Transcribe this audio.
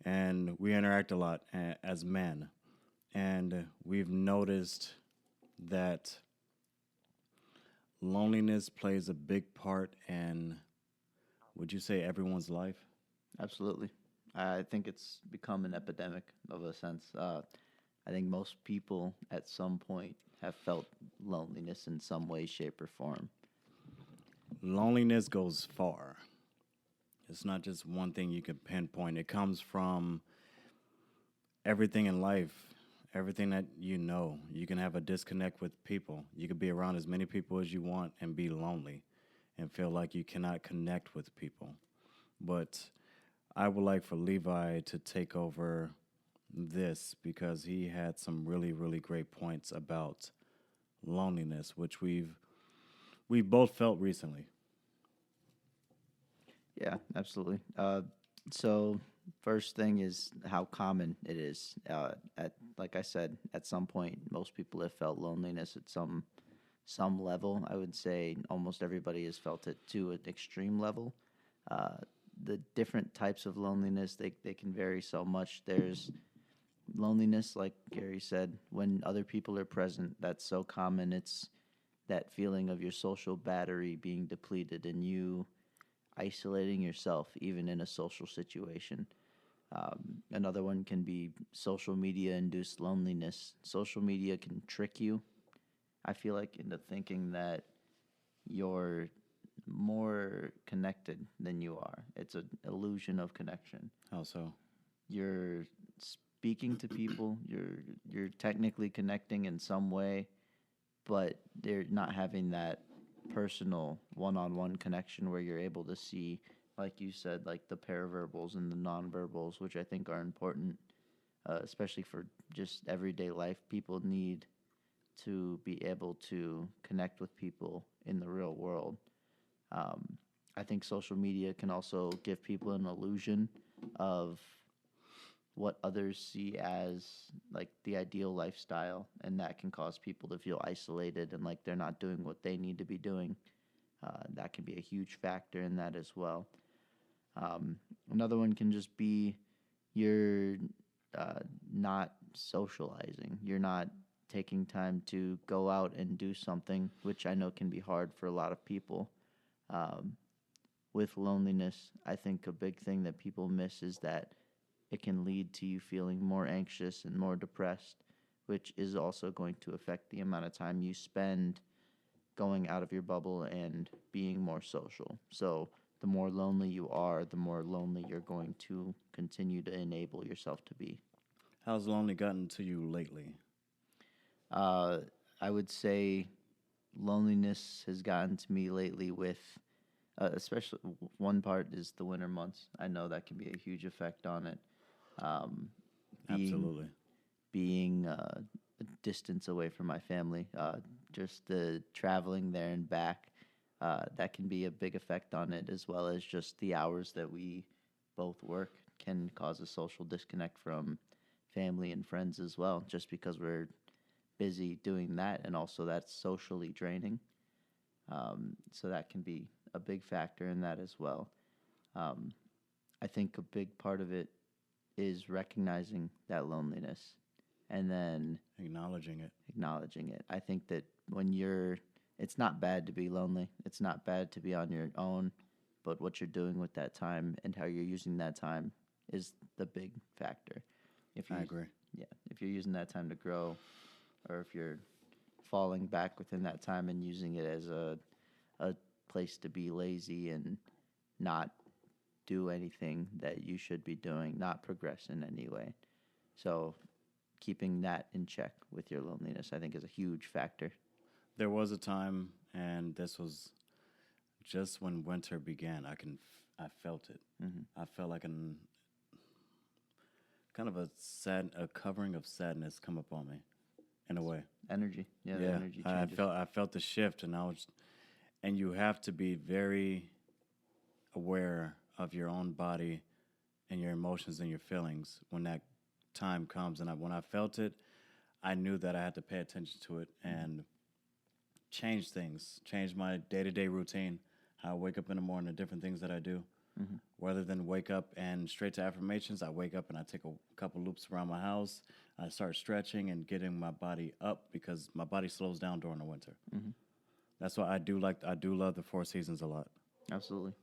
and we interact a lot as men. And we've noticed that loneliness plays a big part in, would you say, everyone's life? Absolutely. I think it's become an epidemic of a sense. I think most people at some point have felt loneliness in some way, shape, or form. Loneliness goes far. It's not just one thing you can pinpoint. It comes from everything in life, everything that you know. You can have a disconnect with people. You could be around as many people as you want and be lonely and feel like you cannot connect with people. But I would like for Levi to take over this because he had some really, really great points about loneliness, which we've both felt recently. Yeah, absolutely. So first thing is how common it is. At like I said, at some point, most people have felt loneliness at some level. I would say almost everybody has felt it to an extreme level. Uh, the different types of loneliness they can vary so much. There's loneliness, like Gary said, when other people are present. That's so common. It's that feeling of your social battery being depleted and you isolating yourself, even in a social situation. Another one can be social media induced loneliness. Social media can trick you, I feel like, into thinking that you're more connected than you are. It's an illusion of connection. How so? You're speaking to people, you're technically connecting in some way, but they're not having that personal one-on-one connection where you're able to see, like you said, like the paraverbals and the nonverbals, which I think are important, especially for just everyday life. People need to be able to connect with people in the real world. um, I think social media can also give people an illusion of what others see as like the ideal lifestyle, and that can cause people to feel isolated and like they're not doing what they need to be doing. That can be a huge factor in that as well. Um, Another one can just be you're not socializing. You're not taking time to go out and do something, which I know can be hard for a lot of people. Um, with loneliness, I think a big thing that people miss is that it can lead to you feeling more anxious and more depressed, which is also going to affect the amount of time you spend going out of your bubble and being more social. So, the more lonely you are, the more lonely you're going to continue to enable yourself to be. How's lonely gotten to you lately? Uh, I would say loneliness has gotten to me lately with, especially one part is the winter months. I know that can be a huge effect on it. Um, being Absolutely. being a distance away from my family, just the traveling there and back, that can be a big effect on it, as well as just the hours that we both work can cause a social disconnect from family and friends as well, just because we're busy doing that, and also that's socially draining. So that can be a big factor in that as well. Um, I think a big part of it is recognizing that loneliness and then Acknowledging it. acknowledging it. I think that when it's not bad to be lonely. It's not bad to be on your own, but what you're doing with that time and how you're using that time is the big factor. If I you're, agree. yeah, if you're using that time to grow, or if you're falling back within that time and using it as a place to be lazy and not do anything that you should be doing, not progress in any way. So keeping that in check with your loneliness, I think, is a huge factor. There was a time, and this was just when winter began. I felt it. Hmm. I felt like an kind of a covering of sadness come upon me, in a way. Energy, yeah, the Yeah, energy I changes. felt I felt the shift, and and you have to be very aware of your own body and your emotions and your feelings when that time comes. And when I felt it, I knew that I had to pay attention to it and change things, change my day to day routine, how I wake up in the morning, the different things that I do. Rather than wake up and straight to affirmations, I wake up and I take a couple loops around my house. I start stretching and getting my body up because my body slows down during the winter. That's why I do love the 4 seasons a lot. Absolutely.